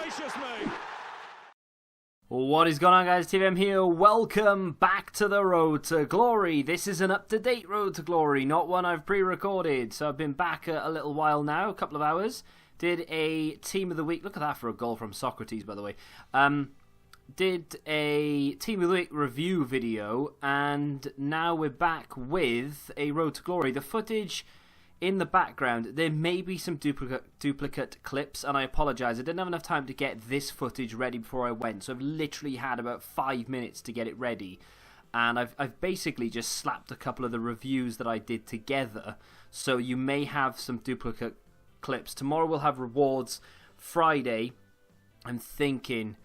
gracious me! What is going on, guys? TVM here. Welcome back to the Road to Glory. This is an up-to-date Road to Glory, not one I've pre-recorded. So I've been back a little while now, a couple of hours. Did a Team of the Week. Look at that for a goal from Socrates, by the way. Did a Team of the Week review video, and now we're back with a Road to Glory. The footage in the background, there may be some duplicate clips, and I apologise. I didn't have enough time to get this footage ready before I went, so I've literally had about 5 minutes to get it ready. And I've basically just slapped a couple of the reviews that I did together, so you may have some duplicate clips. Tomorrow we'll have rewards. Friday, I'm thinking,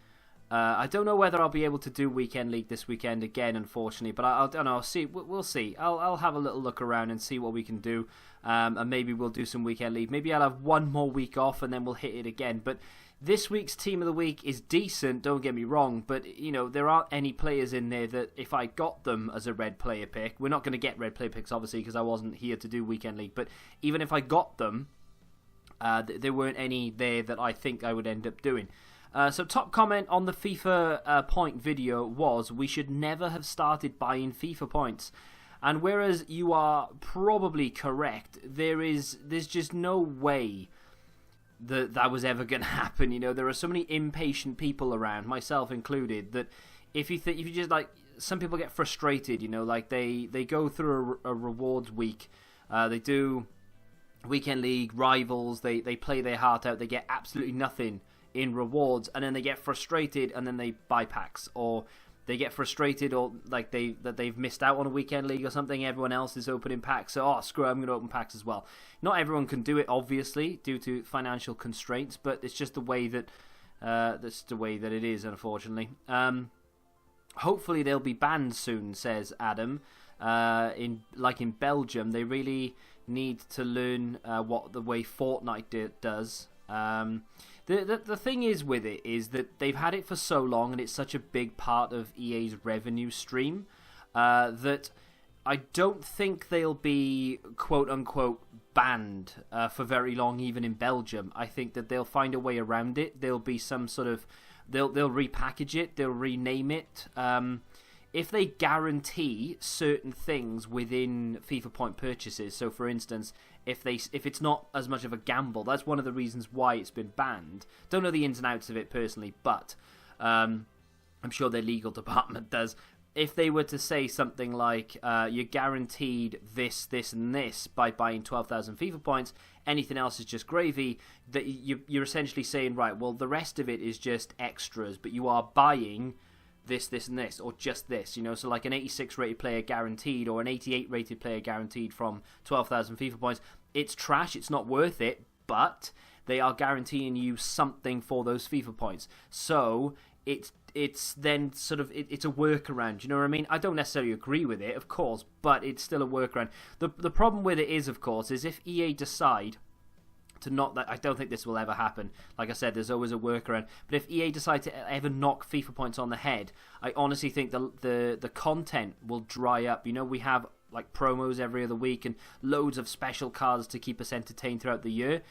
I don't know whether I'll be able to do Weekend League this weekend again, unfortunately, but I don't know. See, we'll see. I'll have a little look around and see what we can do, and maybe we'll do some Weekend League. Maybe I'll have one more week off and then we'll hit it again. But this week's Team of the Week is decent, don't get me wrong, but you know, there aren't any players in there that if I got them as a red player pick, we're not going to get red player picks obviously because I wasn't here to do Weekend League, but even if I got them, there weren't any there that I think I would end up doing. So top comment on the FIFA point video was, we should never have started buying FIFA points. And whereas you are probably correct, there's just no way that was ever going to happen. You know, there are so many impatient people around, myself included, that if you just like, some people get frustrated, you know, like they go through a rewards week, they do Weekend League, Rivals, they play their heart out, they get absolutely nothing in rewards, and then they get frustrated and then they buy packs, or they get frustrated or like they've missed out on a Weekend League or something, everyone else is opening packs, so oh screw it, I'm going to open packs as well. Not everyone can do it obviously due to financial constraints, but it's just the way that it is, unfortunately. Hopefully they'll be banned soon, says Adam. In Belgium, they really need to learn what the way Fortnite does. The thing is with it is that they've had it for so long and it's such a big part of EA's revenue stream that I don't think they'll be quote-unquote banned for very long, even in Belgium. I think that they'll find a way around it. There'll be some sort of... They'll repackage it, they'll rename it. If they guarantee certain things within FIFA point purchases, so for instance, if it's not as much of a gamble, that's one of the reasons why it's been banned. Don't know the ins and outs of it personally, but I'm sure their legal department does. If they were to say something like, you're guaranteed this, this, and this by buying 12,000 FIFA points, anything else is just gravy, that you're essentially saying, right, well, the rest of it is just extras, but you are buying this, this, and this, or just this, you know, so like an 86 rated player guaranteed, or an 88 rated player guaranteed from 12,000 FIFA points. It's trash, it's not worth it, but they are guaranteeing you something for those FIFA points. So it's then sort of, it's a workaround, you know what I mean? I don't necessarily agree with it, of course, but it's still a workaround. The problem with it is, of course, is if EA decide to not, that I don't think this will ever happen. Like I said, there's always a workaround. But if EA decide to ever knock FIFA points on the head, I honestly think the content will dry up. You know, we have like promos every other week and loads of special cards to keep us entertained throughout the year.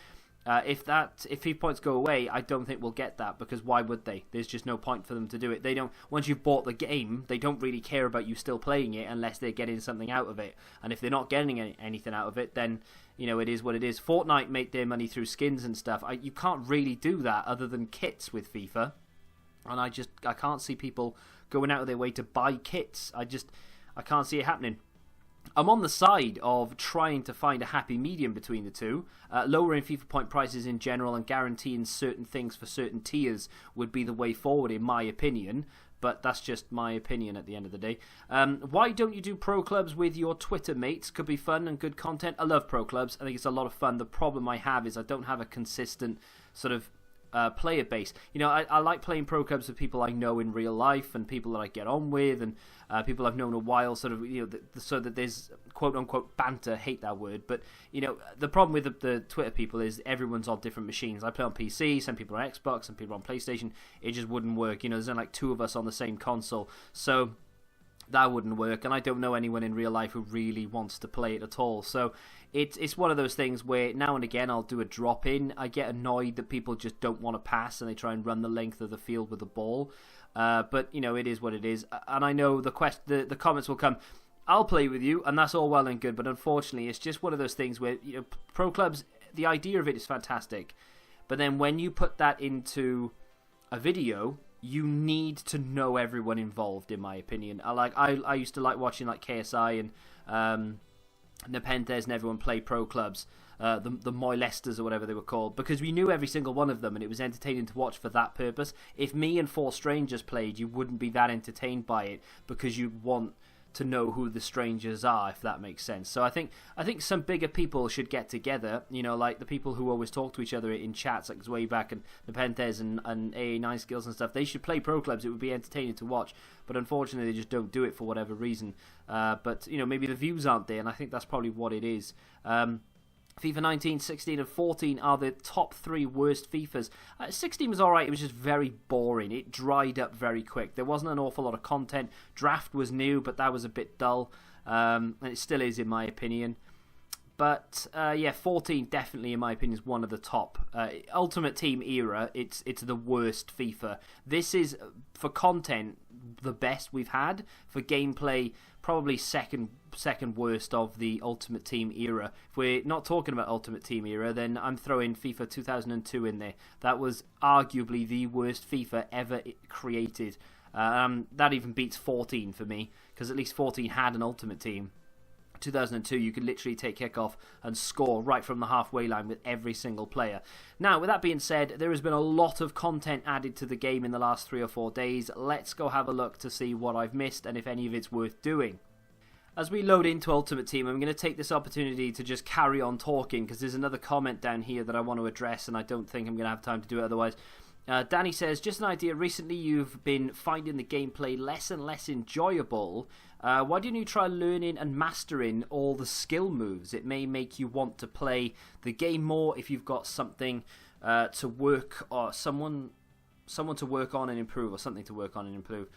If FIFA points go away, I don't think we'll get that, because why would they? There's just no point for them to do it. They don't. Once you've bought the game, they don't really care about you still playing it unless they're getting something out of it. And if they're not getting anything out of it, then you know it is what it is. Fortnite make their money through skins and stuff. You can't really do that other than kits with FIFA, and I can't see people going out of their way to buy kits. I can't see it happening. I'm on the side of trying to find a happy medium between the two. Lowering FIFA point prices in general and guaranteeing certain things for certain tiers would be the way forward, in my opinion. But that's just my opinion at the end of the day. Why don't you do pro clubs with your Twitter mates? Could be fun and good content. I love pro clubs. I think it's a lot of fun. The problem I have is I don't have a consistent sort of player base. You know, I like playing pro clubs with people I know in real life and people that I get on with and people I've known a while, sort of, you know, so that there's quote-unquote banter. Hate that word, but you know, the problem with the Twitter people is everyone's on different machines. I play on PC, some people on Xbox, some people on PlayStation. It just wouldn't work. You know, there's only like 2 of us on the same console, so that wouldn't work, and I don't know anyone in real life who really wants to play it at all. So it's one of those things where now and again I'll do a drop in. I get annoyed that people just don't want to pass and they try and run the length of the field with the ball. But it is what it is, and I know the comments will come. I'll play with you, and that's all well and good, but unfortunately, it's just one of those things where pro clubs. The idea of it is fantastic, but then when you put that into a video, you need to know everyone involved. In my opinion, I used to like watching like KSI and Nepenthes and everyone play pro clubs. The Moilesters or whatever they were called, because we knew every single one of them and it was entertaining to watch for that purpose. If me and 4 strangers played, you wouldn't be that entertained by it because you want to know who the strangers are, if that makes sense. So I think some bigger people should get together, like the people who always talk to each other in chats, like Zwayback and Nepenthes and AA9 Skills and stuff. They should play pro clubs. It would be entertaining to watch, but unfortunately they just don't do it for whatever reason. But maybe the views aren't there, and I think that's probably what it is. FIFA 19, 16 and 14 are the top 3 worst FIFAs. 16 was alright, it was just very boring. It dried up very quick. There wasn't an awful lot of content. Draft was new, but that was a bit dull. And it still is, in my opinion. But 14 definitely, in my opinion, is one of the top. Ultimate Team era, it's the worst FIFA. This is, for content, the best we've had. For gameplay, probably second worst of the Ultimate Team era. If we're not talking about Ultimate Team era, then I'm throwing FIFA 2002 in there. That was arguably the worst FIFA ever created. That even beats 14 for me, because at least 14 had an Ultimate Team. 2002, you could literally take kickoff and score right from the halfway line with every single player. Now, with that being said, there has been a lot of content added to the game in the last 3 or 4 days. Let's go have a look to see what I've missed and if any of it's worth doing. As we load into Ultimate Team, I'm going to take this opportunity to just carry on talking, because there's another comment down here that I want to address, and I don't think I'm going to have time to do it otherwise. Danny says, just an idea, recently you've been finding the gameplay less and less enjoyable. Why don't you try learning and mastering all the skill moves? It may make you want to play the game more if you've got something to work, or someone to work on and improve, or something to work on and improve.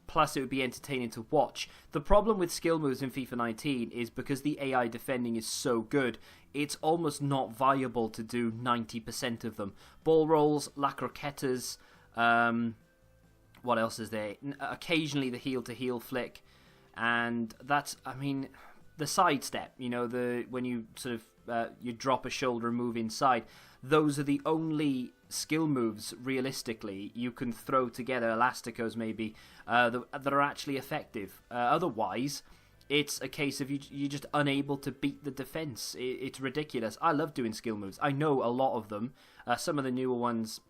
Plus, it would be entertaining to watch. The problem with skill moves in FIFA 19 is because the AI defending is so good, it's almost not viable to do 90% of them. Ball rolls, La Croquetas, what else is there? Occasionally the heel-to-heel flick, and that's, the sidestep, when you sort of, you drop a shoulder and move inside. Those are the only skill moves, realistically, you can throw together, Elasticos maybe, that are actually effective. Otherwise, it's a case of you're just unable to beat the defense. It's ridiculous. I love doing skill moves. I know a lot of them. Some of the newer ones,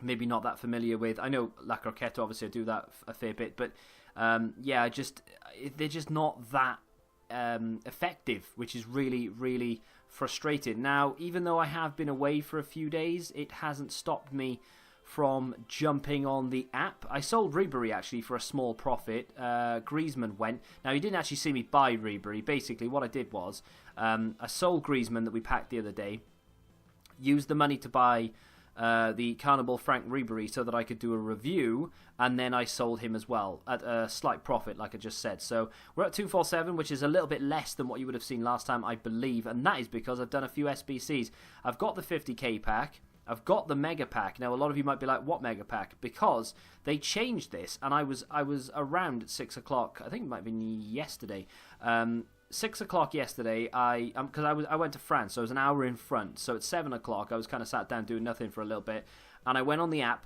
maybe not that familiar with. I know La Croqueta, obviously I do that a fair bit, but they're just not that effective, which is really, really frustrating. Now, even though I have been away for a few days, it hasn't stopped me from jumping on the app. I sold Ribery actually for a small profit. Griezmann went. Now, you didn't actually see me buy Ribery. Basically, what I did was I sold Griezmann that we packed the other day, used the money to buy the Carnival Frank Ribery so that I could do a review, and then I sold him as well at a slight profit, like I just said. So we're at 247, which is a little bit less than what you would have seen last time, I believe, and that is because I've done a few SBCs. I've got the 50k pack, I've got the mega pack. Now, a lot of you might be like, what mega pack? Because they changed this, and I was around at 6 o'clock, I think it might have been yesterday, 6 o'clock yesterday, because I went to France, so I was an hour in front. So at 7 o'clock, I was kind of sat down doing nothing for a little bit, and I went on the app,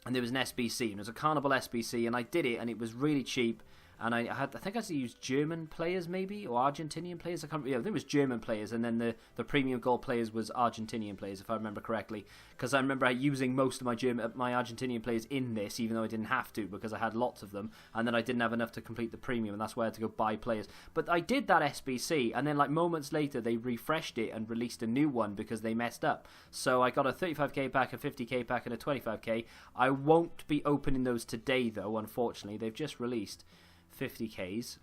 and there was an SBC, and it was a Carnival SBC, and I did it, and it was really cheap. And I think I had to use German players maybe, or Argentinian players. I think it was German players, and then the premium gold players was Argentinian players, if I remember correctly. Because I remember using most of my Argentinian players in this, even though I didn't have to, because I had lots of them, and then I didn't have enough to complete the premium, and that's why I had to go buy players. But I did that SBC, and then like moments later they refreshed it and released a new one because they messed up. So I got a 35k pack, a 50k pack, and a 25k. I won't be opening those today though, unfortunately. They've just released 50k's.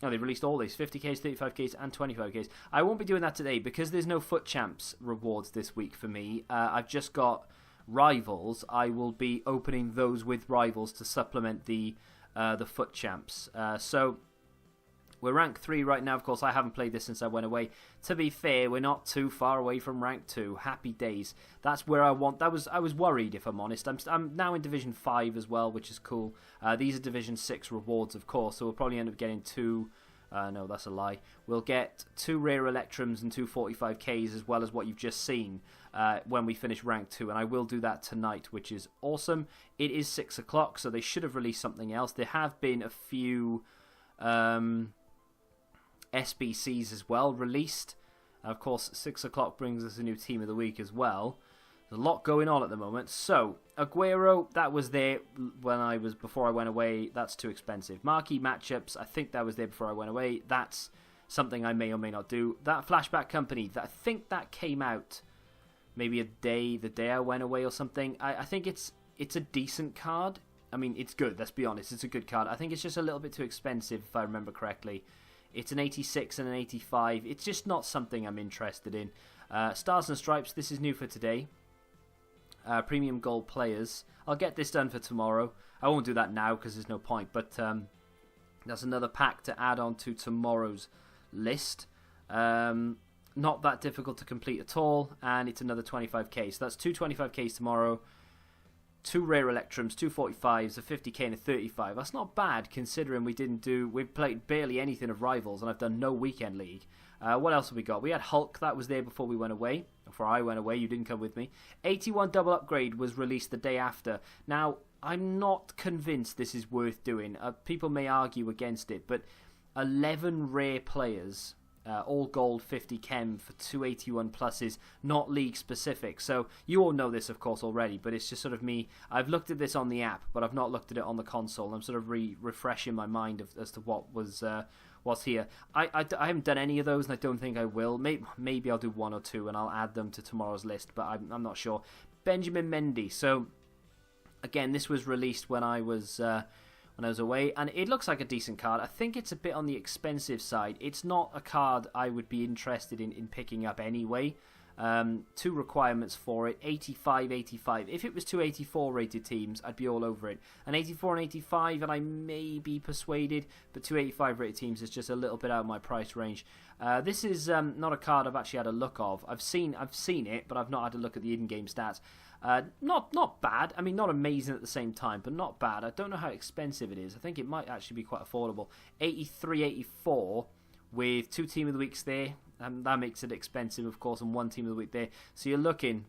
No, they've released all these 50k's, 35k's, and 25k's. I won't be doing that today because there's no Foot Champs rewards this week for me. I've just got Rivals. I will be opening those with Rivals to supplement the Foot Champs. So We're rank 3 right now. Of course, I haven't played this since I went away. To be fair, we're not too far away from rank 2. Happy days. That's where I want. I was worried, if I'm honest. I'm now in Division 5 as well, which is cool. These are Division 6 rewards, of course, so we'll probably end up getting 2... no, that's a lie. We'll get 2 rare Electrums and 2 45Ks, as well as what you've just seen when we finish rank 2. And I will do that tonight, which is awesome. It is 6 o'clock, so they should have released something else. There have been a few... SBCs as well released. Of course, 6 o'clock brings us a new team of the week as well. There's a lot going on at the moment. So, Aguero, that was there before I went away. That's too expensive. Marquee matchups, I think that was there before I went away. That's something I may or may not do. That Flashback Company, I think that came out maybe the day I went away or something. I think it's a decent card. I mean, it's good, let's be honest. It's a good card. I think it's just a little bit too expensive, if I remember correctly. It's an 86 and an 85. It's just not something I'm interested in. Stars and Stripes, this is new for today. Premium Gold Players. I'll get this done for tomorrow. I won't do that now because there's no point. But that's another pack to add on to tomorrow's list. Not that difficult to complete at all. And it's another 25k. So that's 2 25ks tomorrow. 2 rare Electrums, 2 45s, a 50k and a 35. That's not bad considering we've played barely anything of Rivals and I've done no weekend league. What else have we got? We had Hulk, that was there before we went away. Before I went away, you didn't come with me. 81 double upgrade was released the day after. Now, I'm not convinced this is worth doing. People may argue against it, but 11 rare players... all gold 50 chem for 281 pluses, not league specific. So you all know this, of course, already, but it's just sort of me. I've looked at this on the app, but I've not looked at it on the console. I'm sort of refreshing my mind as to what's here. I haven't done any of those, and I don't think I will. Maybe I'll do 1 or 2, and I'll add them to tomorrow's list, but I'm not sure. Benjamin Mendy. So again, this was released when I was away, and it looks like a decent card. I think it's a bit on the expensive side. It's not a card I would be interested in picking up anyway. 2 requirements for it, 85, 85. If it was 2 84 rated teams, I'd be all over it. An 84 and 85, and I may be persuaded, but 2 85 rated teams is just a little bit out of my price range. This is not a card I've actually had a look of. I've seen it, but I've not had a look at the in-game stats. Not bad. I mean, not amazing at the same time, but not bad. I don't know how expensive it is. I think it might actually be quite affordable. 83, 84 with 2 Team of the Weeks there. And that makes it expensive, of course, and 1 Team of the Week there. So you're looking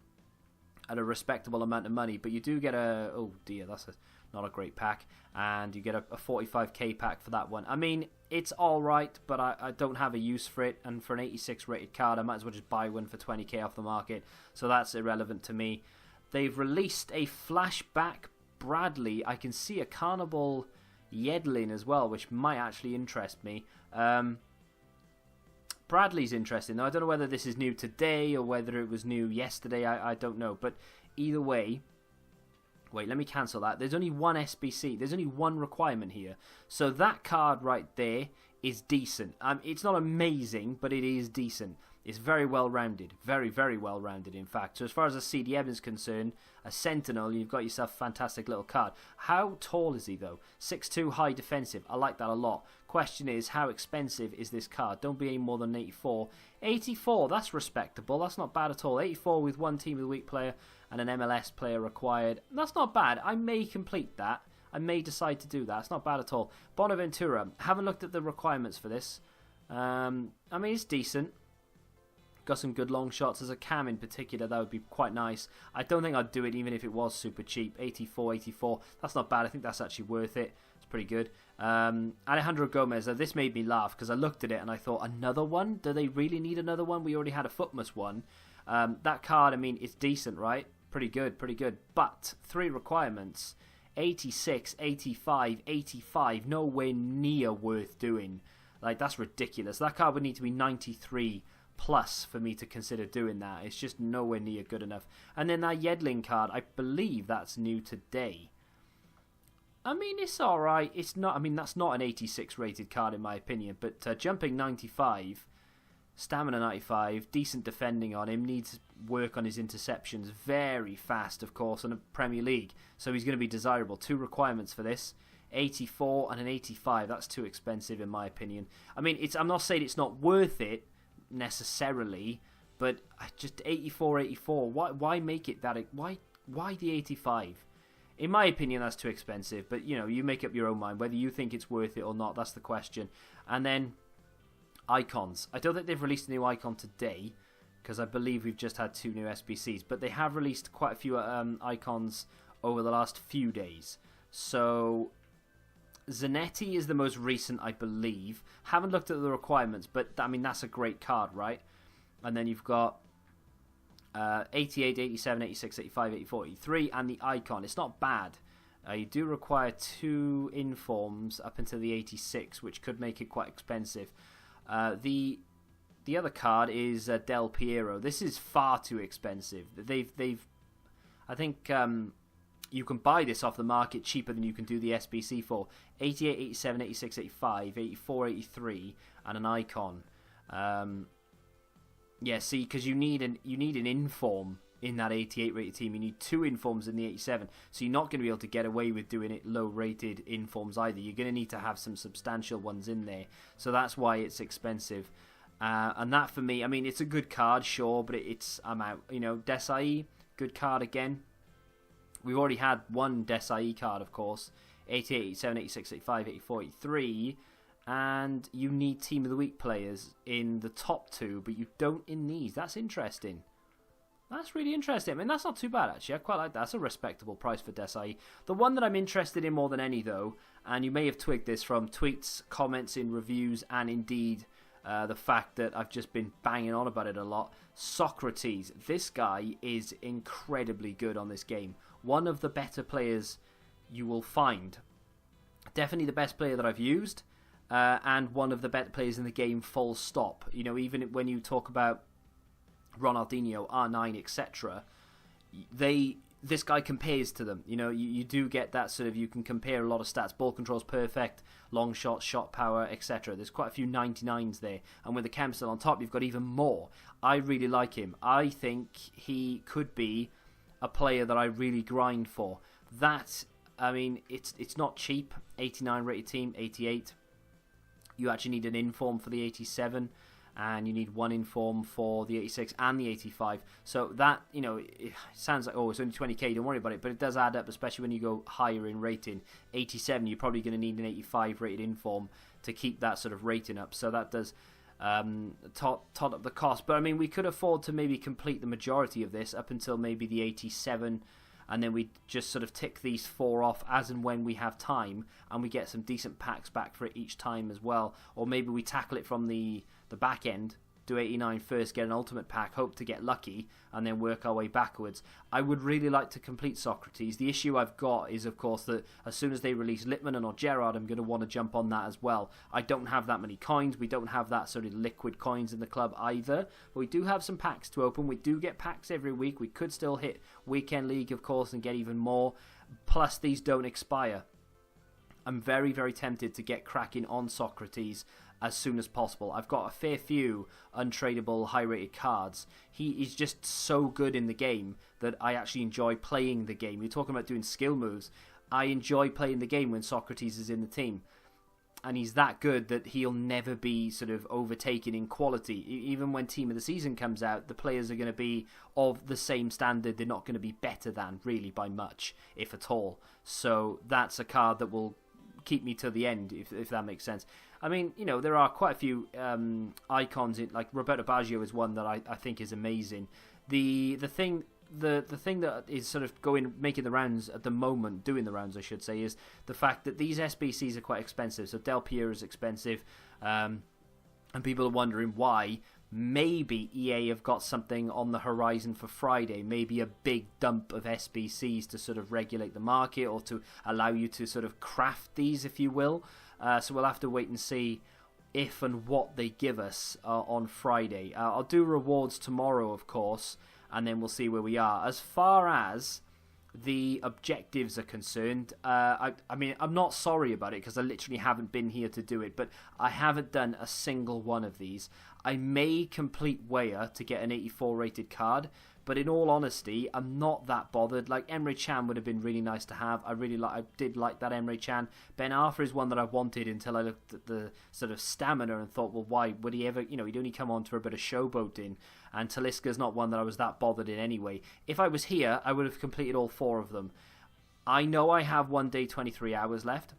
at a respectable amount of money, but you do get oh dear, that's not a great pack. And you get a 45k pack for that one. I mean, it's alright, but I don't have a use for it. And for an 86 rated card, I might as well just buy one for 20k off the market. So that's irrelevant to me. They've released a Flashback Bradley. I can see a Carnival Yedlin as well, which might actually interest me. Bradley's interesting, though. I don't know whether this is new today or whether it was new yesterday. I don't know. But either way... Wait, let me cancel that. There's only 1 SBC. There's only 1 requirement here. So that card right there is decent. It's not amazing, but it is decent. It's very well rounded. Very, very well rounded, in fact. So as far as a CDM is concerned, a Sentinel, you've got yourself a fantastic little card. How tall is he, though? 6'2", high defensive. I like that a lot. Question is, how expensive is this card? Don't be any more than 84. 84, that's respectable. That's not bad at all. 84 with 1 Team of the Week player and an MLS player required. That's not bad. I may complete that. I may decide to do that. It's not bad at all. Bonaventura. Haven't looked at the requirements for this. I mean, it's decent. Got some good long shots. As a cam in particular, that would be quite nice. I don't think I'd do it even if it was super cheap. 84, 84. That's not bad. I think that's actually worth it. It's pretty good. Alejandro Gomez. This made me laugh because I looked at it and I thought, another one? Do they really need another one? We already had a Footmas one. That card, I mean, it's decent, right? Pretty good, pretty good. But 3 requirements. 86, 85, 85. Nowhere near worth doing. Like, that's ridiculous. That card would need to be 93 plus for me to consider doing that. It's just nowhere near good enough. And then that Yedlin card, I believe that's new today. I mean, it's alright. It's not. I mean, that's not an 86 rated card in my opinion. But jumping 95, stamina 95, decent defending on him, needs work on his interceptions. Very fast, of course, in a Premier League. So he's going to be desirable. 2 requirements for this. 84 and an 85. That's too expensive in my opinion. I mean, I'm not saying it's not worth it necessarily, but just 84, 84. Why make it that? Why the 85? In my opinion, that's too expensive. But you make up your own mind whether you think it's worth it or not. That's the question. And then icons. I don't think they've released a new icon today, because I believe we've just had 2 new SBCs. But they have released quite a few icons over the last few days. So Zanetti is the most recent, I believe. Haven't looked at the requirements, but I mean, that's a great card, right? And then you've got 88, 87, 86, 85, 84, 83, and the icon. It's not bad. You do require 2 informs up until the 86, which could make it quite expensive. The other card is Del Piero. This is far too expensive. I think you can buy this off the market cheaper than you can do the SBC for. 88, 87, 86, 85, 84, 83, and an icon. Yeah, see, because you need an inform in that 88 rated team. You need 2 informs in the 87, so you're not going to be able to get away with doing it low rated informs either. You're going to need to have some substantial ones in there, so that's why it's expensive. And that for me, I mean, it's a good card, sure, but I'm out. Desai, good card again. We've already had one Desai card, of course. 88, 87, 86, 85, 84, 83. And you need Team of the Week players in the top 2, but you don't in these. That's interesting. That's really interesting. I mean, that's not too bad, actually. I quite like that. That's a respectable price for Desai. The one that I'm interested in more than any, though, and you may have twigged this from tweets, comments in reviews, and indeed the fact that I've just been banging on about it a lot, Socrates. This guy is incredibly good on this game. One of the better players you will find. Definitely the best player that I've used. And one of the better players in the game, full stop. Even when you talk about Ronaldinho, R9, etc., this guy compares to them. You do get that sort of, you can compare a lot of stats. Ball control's perfect, long shots, shot power, etc. There's quite a few 99s there. And with the chem still on top, you've got even more. I really like him. I think he could be a player that I really grind for. That, I mean, it's not cheap. 89 rated team, 88. You actually need an inform for the 87, and you need 1 inform for the 86 and the 85. So that, it sounds like, it's only 20k, don't worry about it, but it does add up, especially when you go higher in rating. 87, you're probably going to need an 85 rated inform to keep that sort of rating up. So that does tot up the cost. But I mean, we could afford to maybe complete the majority of this up until maybe the 87, and then we just sort of tick these 4 off as and when we have time, and we get some decent packs back for it each time as well. Or maybe we tackle it from the back end, do 89 first, get an ultimate pack, hope to get lucky, and then work our way backwards. I would really like to complete Socrates. The issue I've got is, of course, that as soon as they release Litmanen or Gerrard, I'm going to want to jump on that as well. I don't have that many coins. We don't have that sort of liquid coins in the club either. But we do have some packs to open. We do get packs every week. We could still hit Weekend League, of course, and get even more. Plus, these don't expire. I'm very, very tempted to get cracking on Socrates as soon as possible. I've got a fair few untradeable high-rated cards. He is just so good in the game that I actually enjoy playing the game. You're talking about doing skill moves. I enjoy playing the game when Socrates is in the team. And he's that good that he'll never be sort of overtaken in quality. Even when Team of the Season comes out, the players are going to be of the same standard. They're not going to be better than, really, by much, if at all. So that's a card that will keep me to the end, if that makes sense. I mean, there are quite a few icons, like Roberto Baggio is one that I think is amazing. The thing that is sort of making the rounds at the moment, doing the rounds I should say, is the fact that these SBCs are quite expensive. So Del Piero is expensive, and people are wondering why. Maybe EA have got something on the horizon for Friday, maybe a big dump of SBCs to sort of regulate the market, or to allow you to sort of craft these, if you will. So we'll have to wait and see if and what they give us on Friday. I'll do rewards tomorrow, of course, and then we'll see where we are. As far as the objectives are concerned, I mean, I'm not sorry about it because I literally haven't been here to do it, but I haven't done a single one of these. I may complete Weah to get an 84 rated card, but in all honesty, I'm not that bothered. Like, Emre Can would have been really nice to have. I did like that Emre Can. Ben Arfa is one that I wanted until I looked at the sort of stamina and thought, well, why would he ever, he'd only come on for a bit of showboating. And Talisca's not one that I was that bothered in anyway. If I was here, I would have completed all 4 of them. I know I have 1 day, 23 hours left.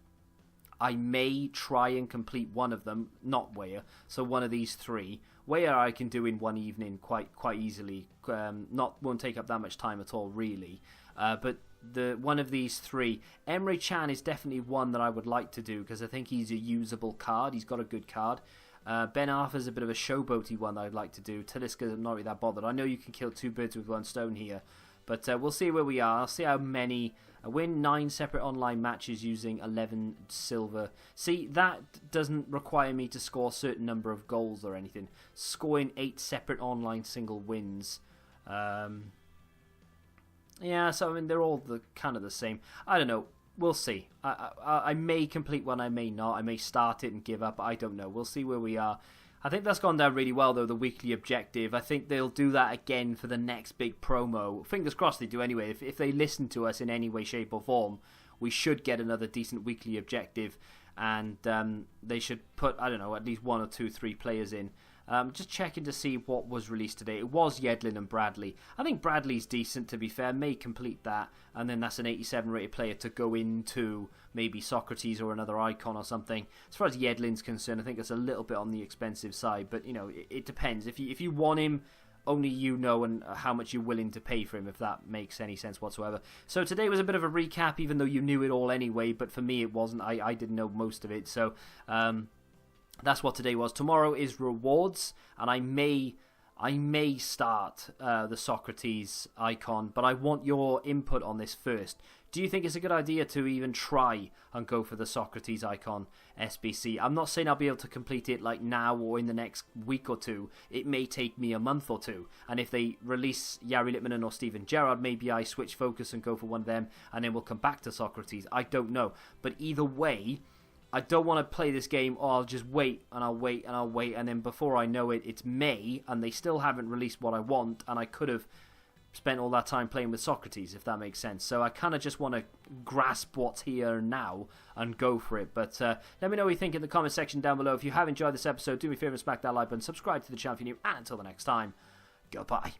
I may try and complete one of them, not Weah, so one of these 3. Weah I can do in one evening quite easily. Won't take up that much time at all, really. But one of these 3, Emre Can is definitely one that I would like to do because I think he's a usable card. He's got a good card. Ben Arfa's a bit of a showboaty one that I'd like to do. Talisca, I'm not really that bothered. I know you can kill 2 birds with 1 stone here. But we'll see where we are. I'll see how many. I win 9 separate online matches using 11 silver. See, that doesn't require me to score a certain number of goals or anything. Scoring 8 separate online single wins. Yeah, so I mean, they're all kind of the same. I don't know. We'll see. I may complete one, I may not. I may start it and give up. I don't know. We'll see where we are. I think that's gone down really well, though, the weekly objective. I think they'll do that again for the next big promo. Fingers crossed they do anyway. If they listen to us in any way, shape or form, we should get another decent weekly objective. And they should put, I don't know, at least 1 or 2, 3 players in. Just checking to see what was released today. It was Yedlin and Bradley. I think Bradley's decent, to be fair. May complete that. And then that's an 87 rated player to go into maybe Socrates or another icon or something. As far as Yedlin's concerned, I think it's a little bit on the expensive side. But, it depends. If you want him, only you know and how much you're willing to pay for him, if that makes any sense whatsoever. So today was a bit of a recap, even though you knew it all anyway. But for me, it wasn't. I didn't know most of it. So that's what today was. Tomorrow is rewards, and I may start the Socrates icon, but I want your input on this first. Do you think it's a good idea to even try and go for the Socrates icon SBC? I'm not saying I'll be able to complete it like now or in the next week or 2. It may take me a month or 2. And if they release Jari Litmanen or Steven Gerrard, maybe I switch focus and go for one of them, and then we'll come back to Socrates. I don't know. But either way, I don't want to play this game, I'll just wait, and I'll wait, and I'll wait, and then before I know it, it's May, and they still haven't released what I want, and I could have spent all that time playing with Socrates, if that makes sense. So I kind of just want to grasp what's here now and go for it. But let me know what you think in the comment section down below. If you have enjoyed this episode, do me a favour and smack that like button, subscribe to the channel if you're new, and until the next time, goodbye.